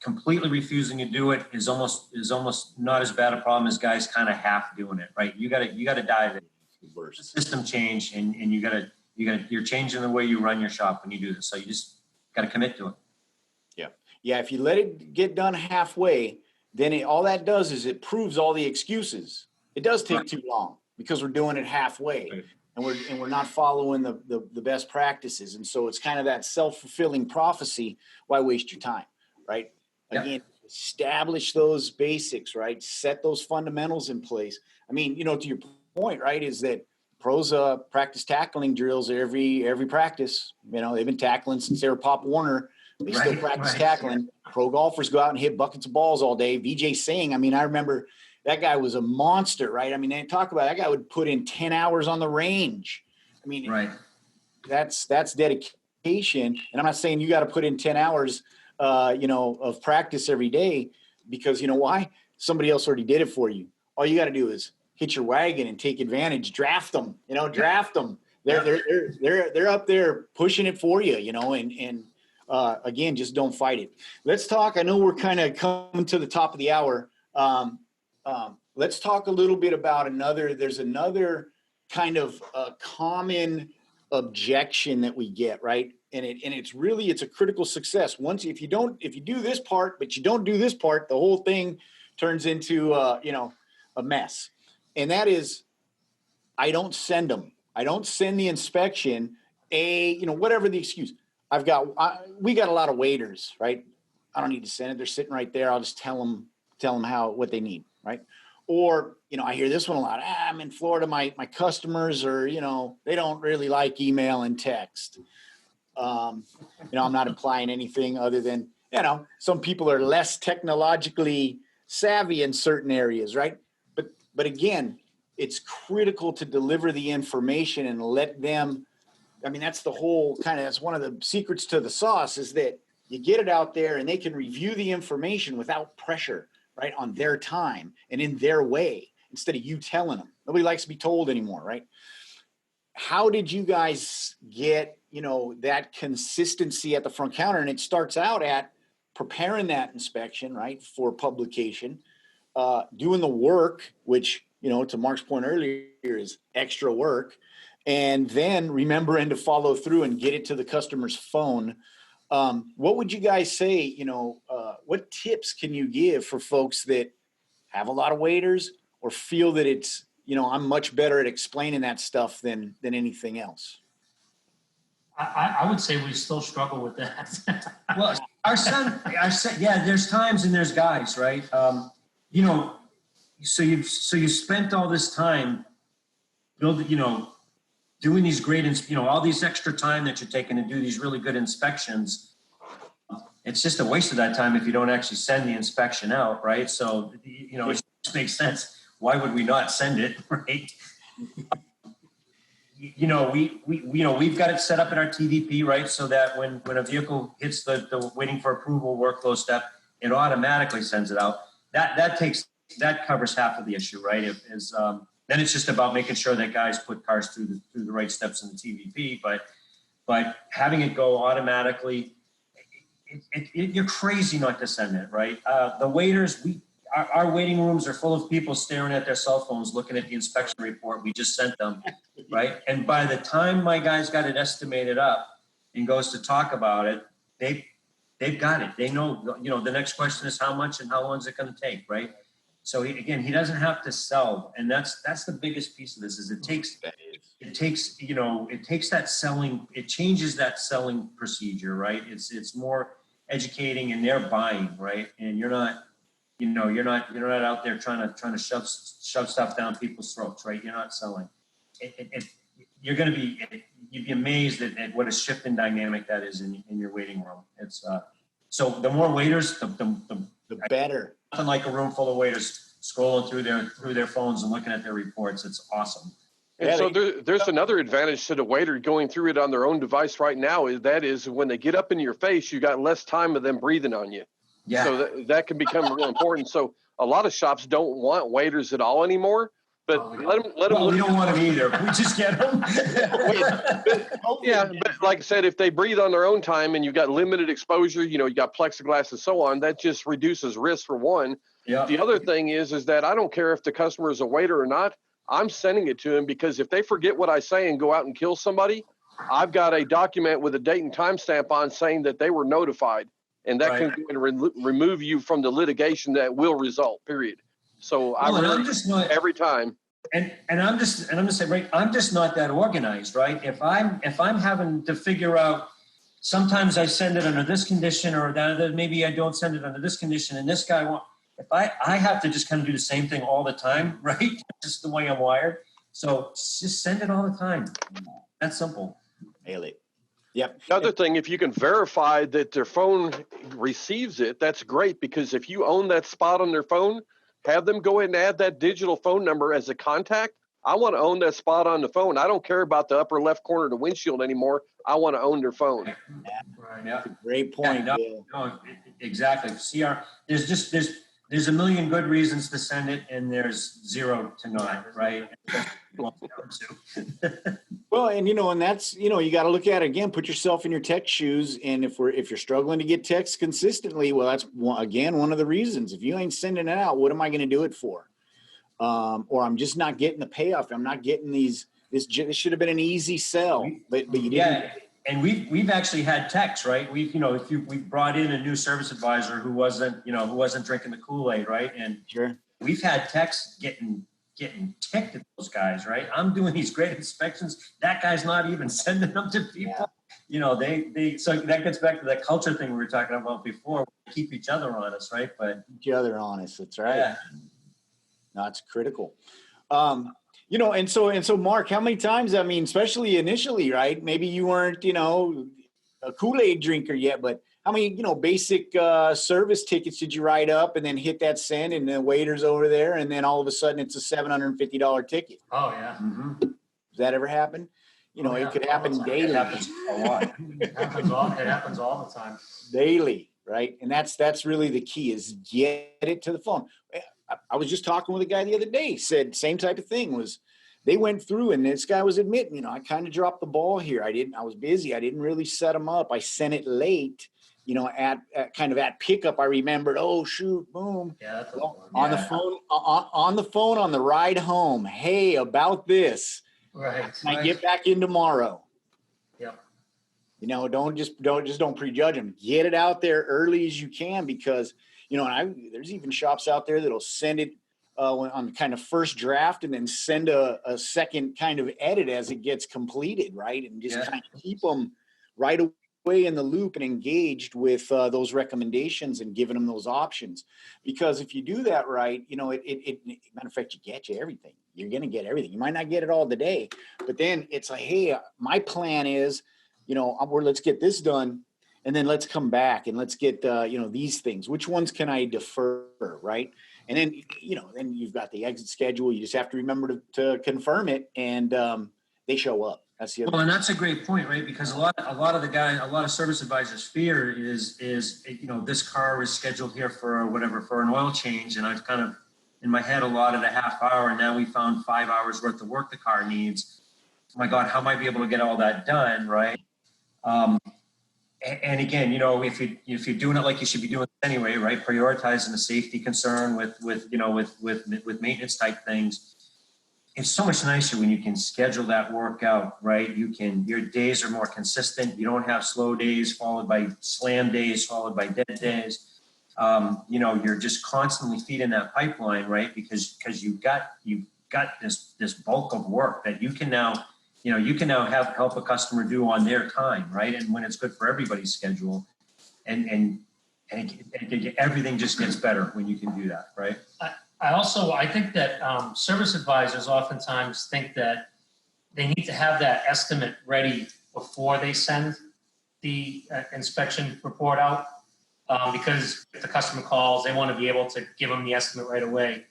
completely refusing to do it is almost not as bad a problem as guys kind of half doing it, right? You got to dive in. The system change, and you're changing the way you run your shop when you do this. So you just got to commit to it. Yeah. If you let it get done halfway, then all that does is it proves all the excuses. It does take too long because we're doing it halfway, right, and we're not following the best practices. And so it's kind of that self-fulfilling prophecy. Why waste your time, right? Again, establish those basics, right? Set those fundamentals in place. I mean, to your point, right, is that pros practice tackling drills every practice. They've been tackling since they were Pop Warner. They still practice tackling. Pro golfers go out and hit buckets of balls all day. Vijay Singh, I remember that guy was a monster, right? They talk about that guy would put in 10 hours on the range. Right. That's dedication. And I'm not saying you got to put in 10 hours, of practice every day, because why? Somebody else already did it for you. All you got to do is hit your wagon and take advantage. Draft them. Draft them. They're up there pushing it for you. And again, just don't fight it. Let's talk. I know we're kind of coming to the top of the hour. Let's talk a little bit about there's another kind of common objection that we get, right? And it's a critical success. If you do this part, but you don't do this part, the whole thing turns into, a mess. And that is, I don't send them. I don't send the inspection, whatever the excuse. we got a lot of waiters, right? I don't need to send it. They're sitting right there. I'll just tell them what they need, right? Or, I hear this one a lot. I'm in Florida. My customers are, they don't really like email and text. I'm not implying anything other than, some people are less technologically savvy in certain areas, right? But again, it's critical to deliver the information and let them, that's the whole that's one of the secrets to the sauce, is that you get it out there and they can review the information without pressure, right? On their time and in their way, instead of you telling them. Nobody likes to be told anymore, right? How did you guys get, that consistency at the front counter? And it starts out at preparing that inspection, right, for publication, doing the work, which, to Mark's point earlier, is extra work, and then remembering to follow through and get it to the customer's phone. What would you guys say, what tips can you give for folks that have a lot of waiters or feel that it's, I'm much better at explaining that stuff than anything else? I would say we still struggle with that. Well, our son, yeah, there's times and there's guys, right? So you spent all this time doing these great, all these extra time that you're taking to do these really good inspections. It's just a waste of that time if you don't actually send the inspection out, right? So, it just makes sense. Why would we not send it, right? We've got it set up in our TVP, right? So that when a vehicle hits the waiting for approval workflow step, it automatically sends it out. That covers half of the issue, right? Then it's just about making sure that guys put cars through the right steps in the TVP, but having it go automatically, you're crazy not to send it, right? The waiters, our waiting rooms are full of people staring at their cell phones, looking at the inspection report we just sent them, right? And by the time my guys got it estimated up and goes to talk about it, they've got it. They know, the next question is how much and how long is it going to take, right? So he doesn't have to sell, and that's the biggest piece of this. Is it takes that selling. It changes that selling procedure, right? It's more educating, and they're buying, right? And you're not out there trying to shove stuff down people's throats, right? You're not selling. You'd be amazed at what a shift in dynamic that is in your waiting room. It's so the more waiters, the better. Nothing like a room full of waiters scrolling through their phones and looking at their reports. It's awesome. And so there's another advantage to the waiter going through it on their own device right now, is when they get up in your face, you got less time of them breathing on you. Yeah. So that can become real important. So a lot of shops don't want waiters at all anymore, but let them. Well, we don't want them either. We just get them. Yeah, but like I said, if they breathe on their own time and you've got limited exposure, you got plexiglass and so on, that just reduces risk for one. Yeah. The other thing is that I don't care if the customer is a waiter or not. I'm sending it to them because if they forget what I say and go out and kill somebody, I've got a document with a date and time stamp on saying that they were notified, and that can remove you from the litigation that will result. Period. So I'm just not every time. And I'm just saying, right, I'm just not that organized, right? If I'm having to figure out, sometimes I send it under this condition, or that maybe I don't send it under this condition, and this guy won't. If I have to just kind of do the same thing all the time, right? Just the way I'm wired. So just send it all the time. That's simple. Nail it. Yep. The other thing, if you can verify that their phone receives it, that's great, because if you own that spot on their phone, have them go ahead and add that digital phone number as a contact. I want to own that spot on the phone. I don't care about the upper left corner of the windshield anymore. I want to own their phone. Right. Yeah. Great point. No, exactly. See, there's a million good reasons to send it, and there's zero to not, right? Well, and and that's, you got to look at it again, put yourself in your tech shoes. And if you're struggling to get texts consistently, well, that's one of the reasons. If you ain't sending it out, what am I going to do it for? Or I'm just not getting the payoff. I'm not getting this should have been an easy sell, but you didn't. Yeah. And we've actually had techs, right? We brought in a new service advisor who wasn't drinking the Kool-Aid, right? And Sure. we've had techs getting ticked at those guys, right? I'm doing these great inspections. That guy's not even sending them to people. Yeah. So that gets back to that culture thing we were talking about before. We keep each other honest, right? But Each other honest. That's right. yeah. No, it's critical. And so Mark, how many times, I mean, especially initially, right? Maybe you weren't, a Kool-Aid drinker yet, but how many, basic service tickets did you write up and then hit that send and the waiter's over there and then all of a sudden it's a $750 ticket? Oh yeah. Mm-hmm. Does that ever happen? It could happen daily. It happens a lot. It happens all the time. Daily, right? And that's really the key, is get it to the phone. I was just talking with a guy the other day, said same type of thing. Was they went through and this guy was admitting, I kind of dropped the ball here. I was busy. I didn't really set them up. I sent it late, at pickup. I remembered, oh shoot, boom. Yeah, that's on the phone on the ride home. Hey, about this. right. I get back in tomorrow. Yep. Don't prejudge them. Get it out there early as you can, because there's even shops out there that'll send it on the kind of first draft and then send a second kind of edit as it gets completed, right? And just kind of keep them right away in the loop and engaged with those recommendations and giving them those options. Because if you do that right, matter of fact, you get everything. You're going to get everything. You might not get it all today, but then it's like, hey, my plan is, let's get this done. And then let's come back and let's get, these things. Which ones can I defer, right? And then, then you've got the exit schedule. You just have to remember to confirm it, and they show up. That's the other. Well, and that's a great point, right? Because a lot of service advisors fear is this car is scheduled here for an oil change, and I've kind of in my head allotted a half hour, and now we found 5 hours worth of work the car needs. Oh my God, how am I be able to get all that done, right? And again, if you're doing it like you should be doing it anyway, right? Prioritizing the safety concern with maintenance type things. It's so much nicer when you can schedule that work out, right? Your days are more consistent. You don't have slow days followed by slam days, followed by dead days. You're just constantly feeding that pipeline, right? Because you've got this bulk of work that you can now help a customer do on their time, right? And when it's good for everybody's schedule, and everything just gets better when you can do that, right? I think that service advisors oftentimes think that they need to have that estimate ready before they send the inspection report out, because if the customer calls, they want to be able to give them the estimate right away.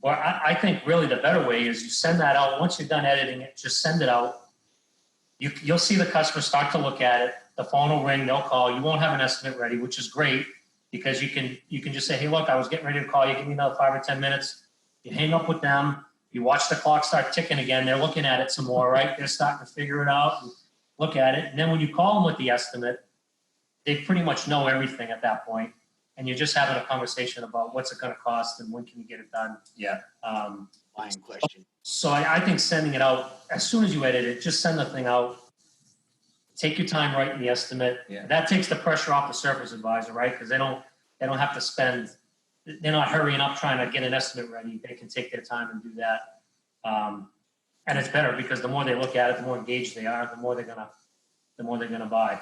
Or I think really the better way is you send that out. Once you're done editing it, just send it out. You'll see the customer start to look at it. The phone will ring, they'll call. You won't have an estimate ready, which is great, because you can just say, hey, look, I was getting ready to call you. Give me another 5 or 10 minutes. You hang up with them. You watch the clock start ticking again. They're looking at it some more, right? They're starting to figure it out and look at it. And then when you call them with the estimate, they pretty much know everything at that point. And you're just having a conversation about what's it going to cost and when can you get it done. Yeah. Line question. So I think sending it out, as soon as you edit it, just send the thing out. Take your time writing the estimate. Yeah. That takes the pressure off the service advisor, right? Because they don't have to spend, they're not hurrying up trying to get an estimate ready. They can take their time and do that. And it's better because the more they look at it, the more engaged they are, the more they're gonna buy.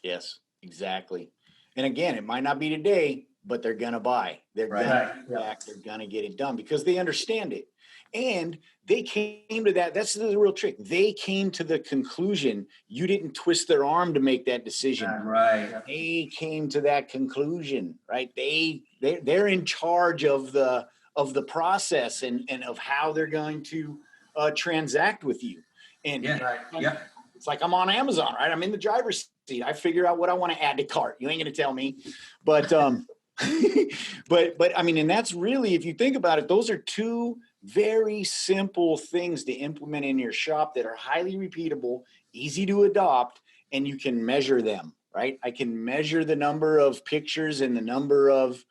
Yes, exactly. And again, it might not be today, but they're gonna buy. They're gonna get it done because they understand it. And they came to that. That's the real trick. They came to the conclusion. You didn't twist their arm to make that decision. Right. They came to that conclusion, right? They're in charge of the process and of how they're going to transact with you. And it's like I'm on Amazon, right? I'm in the driver's seat. I figure out what I want to add to cart. You ain't going to tell me, but but I mean, and that's really, if you think about it, those are two very simple things to implement in your shop that are highly repeatable, easy to adopt, and you can measure them, right? I can measure the number of pictures and the number of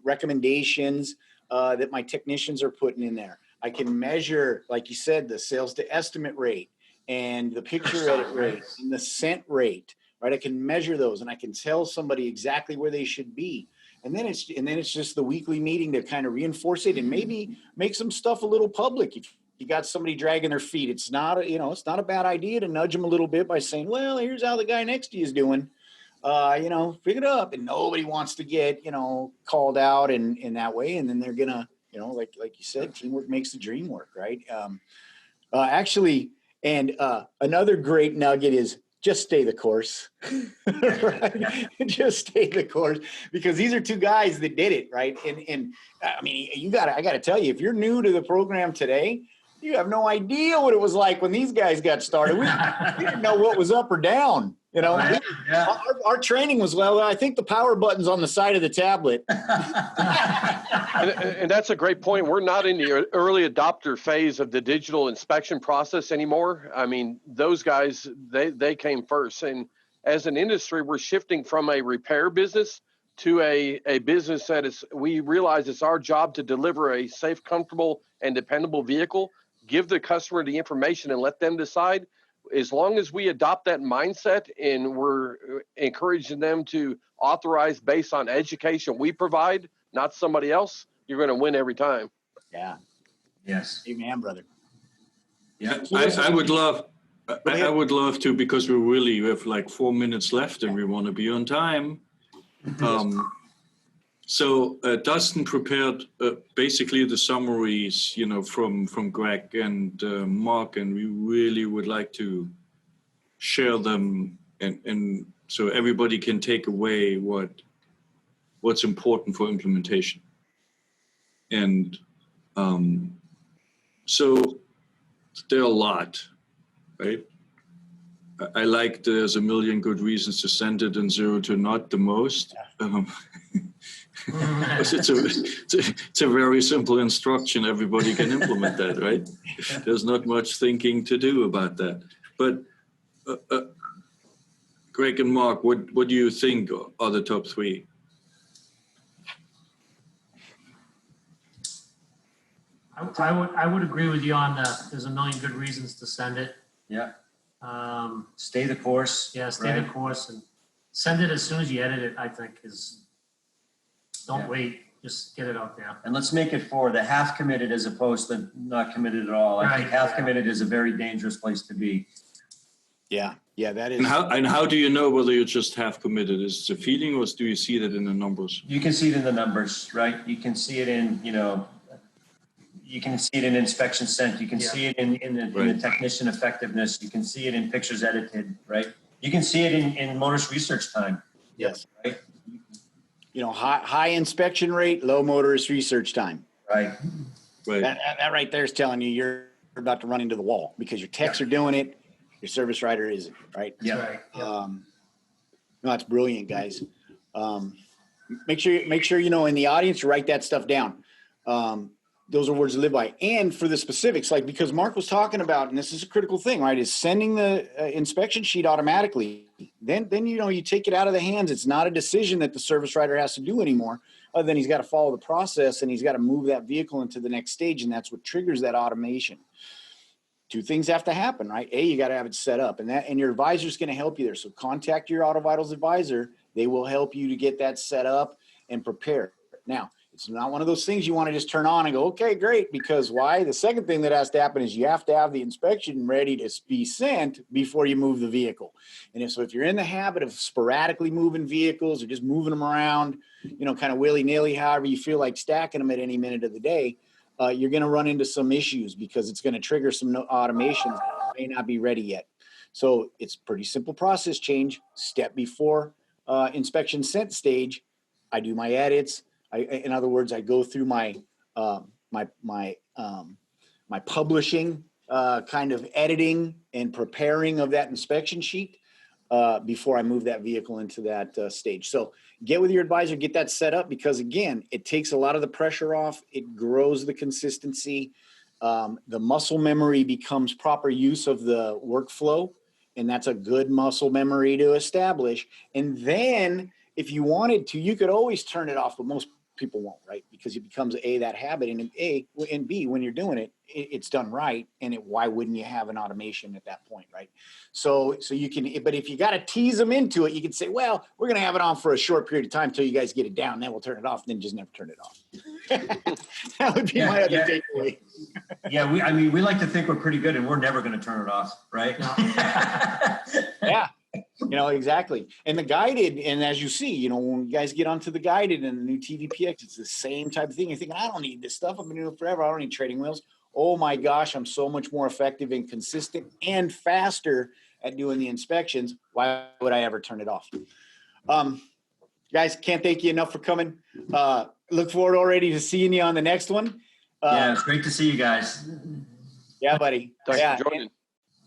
recommendations that my technicians are putting in there. I can measure, like you said, the sales to estimate rate and the picture edit rate and the scent rate, right? I can measure those and I can tell somebody exactly where they should be. And then it's just the weekly meeting to kind of reinforce it and maybe make some stuff a little public. If you got somebody dragging their feet, it's not a bad idea to nudge them a little bit by saying, well, here's how the guy next to you is doing. Pick it up. And nobody wants to get, called out in that way. And then they're gonna, like you said, teamwork makes the dream work, right? Another great nugget is just stay the course. Right? Just stay the course, because these are two guys that did it, right? And I mean, I gotta tell you, if you're new to the program today, you have no idea what it was like when these guys got started. We didn't know what was up or down. Yeah. Our training was, well, I think the power button's on the side of the tablet. And that's a great point. We're not in the early adopter phase of the digital inspection process anymore. I mean, those guys, they came first. And as an industry, we're shifting from a repair business to a business that we realize it's our job to deliver a safe, comfortable, and dependable vehicle, give the customer the information and let them decide. As long as we adopt that mindset and we're encouraging them to authorize based on education we provide, not somebody else, you're going to win every time. Yeah. Yes. Amen, brother. Yeah. I would love to, because we have like 4 minutes left and we want to be on time. So Dustin prepared basically the summaries, from Greg and Mark, and we really would like to share them, and so everybody can take away what's important for implementation. And so there are a lot, right? I like there's a million good reasons to send it and 0 to not the most. It's a very simple instruction. Everybody can implement that, right? There's not much thinking to do about that. But Greg and Mark, what do you think are the top 3? I would agree with you on there's a million good reasons to send it. Yeah. Stay the course. Yeah, stay the course and send it as soon as you edit it, I think don't wait, just get it out there. And let's make it for the half committed as opposed to not committed at all. I think half committed is a very dangerous place to be. Yeah, that is. And how do you know whether you're just half committed? Is it a feeling, or do you see that in the numbers? You can see it in the numbers, right? You can see it in, you can see it in inspection sent. You can see it in the technician effectiveness. You can see it in pictures edited, right? You can see it in motorist research time. Yes. Right. High inspection rate, low motorist research time. Right. That right there is telling you you're about to run into the wall, because your techs are doing it, your service writer isn't, right? Yeah. Right. No, that's brilliant, guys. Make sure in the audience you write that stuff down. Those are words to live by. And for the specifics, like, because Mark was talking about, and this is a critical thing, right, is sending the inspection sheet automatically. Then you take it out of the hands. It's not a decision that the service writer has to do anymore. Other than he's got to follow the process and he's got to move that vehicle into the next stage, and that's what triggers that automation. 2 things have to happen, right? A, you got to have it set up, and your advisor is going to help you there. So contact your Auto Vitals advisor. They will help you to get that set up and prepare. Now, it's not one of those things you want to just turn on and go, okay, great. Because why? The second thing that has to happen is you have to have the inspection ready to be sent before you move the vehicle. And if you're in the habit of sporadically moving vehicles or just moving them around, kind of willy-nilly, however you feel like stacking them at any minute of the day, you're going to run into some issues, because it's going to trigger some automations that may not be ready yet. So it's a pretty simple process change. Step before inspection sent stage, I do my edits. In other words, I go through my publishing, kind of editing and preparing of that inspection sheet. before I move that vehicle into that stage. So get with your advisor, get that set up, because again, it takes a lot of the pressure off. It grows the consistency. The muscle memory becomes proper use of the workflow. And that's a good muscle memory to establish. And then if you wanted to, you could always turn it off, but most people won't, right? Because it becomes that habit, and B, when you're doing it, it's done right. And why wouldn't you have an automation at that point, right? So you can, but if you got to tease them into it, you can say, well, we're going to have it on for a short period of time until you guys get it down. Then we'll turn it off. Then just never turn it off. That would be my other takeaway. Yeah, we like to think we're pretty good, and we're never going to turn it off, right? Yeah. Exactly. And the guided, and as you see, when you guys get onto the guided and the new TVPX, it's the same type of thing. You're thinking, I don't need this stuff. I've been doing it forever. I don't need trading wheels. Oh my gosh, I'm so much more effective and consistent and faster at doing the inspections. Why would I ever turn it off? Guys, can't thank you enough for coming. Look forward already to seeing you on the next one. Yeah, it's great to see you guys. Yeah, buddy. Thanks for joining.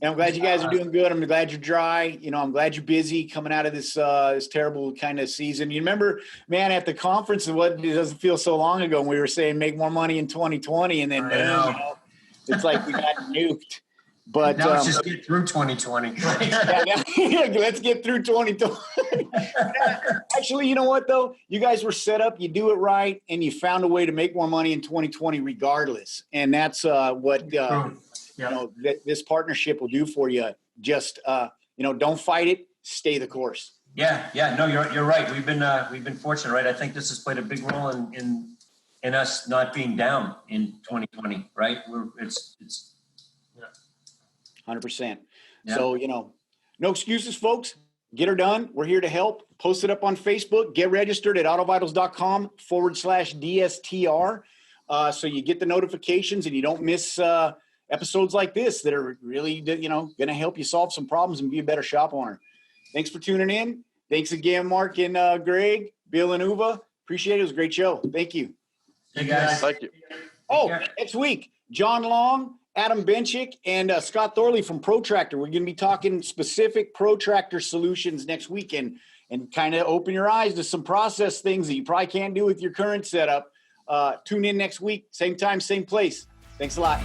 And I'm glad you guys are doing good. I'm glad you're dry. I'm glad you're busy coming out of this this terrible kind of season. You remember, man, at the conference, it doesn't feel so long ago when we were saying make more money in 2020, and then it's like we got nuked. But now let's just get through 2020. Let's get through 2020. Actually, you know what though? You guys were set up. You do it right, and you found a way to make more money in 2020 regardless. And that's what. This partnership will do for you. Just, don't fight it. Stay the course. Yeah. No, you're right. We've been fortunate, right? I think this has played a big role in us not being down in 2020, right? It's 100%. Yeah. So, no excuses, folks. Get her done. We're here to help. Post it up on Facebook. Get registered at autovitals.com/DSTR. So you get the notifications and you don't miss, episodes like this that are really, going to help you solve some problems and be a better shop owner. Thanks for tuning in. Thanks again, Mark and Greg, Bill and Uva. Appreciate it. It was a great show. Thank you. Hey, guys. Thank you. Next week, John Long, Adam Benchick, and Scott Thorley from Protractor. We're going to be talking specific Protractor solutions next week and kind of open your eyes to some process things that you probably can't do with your current setup. Tune in next week. Same time, same place. Thanks a lot.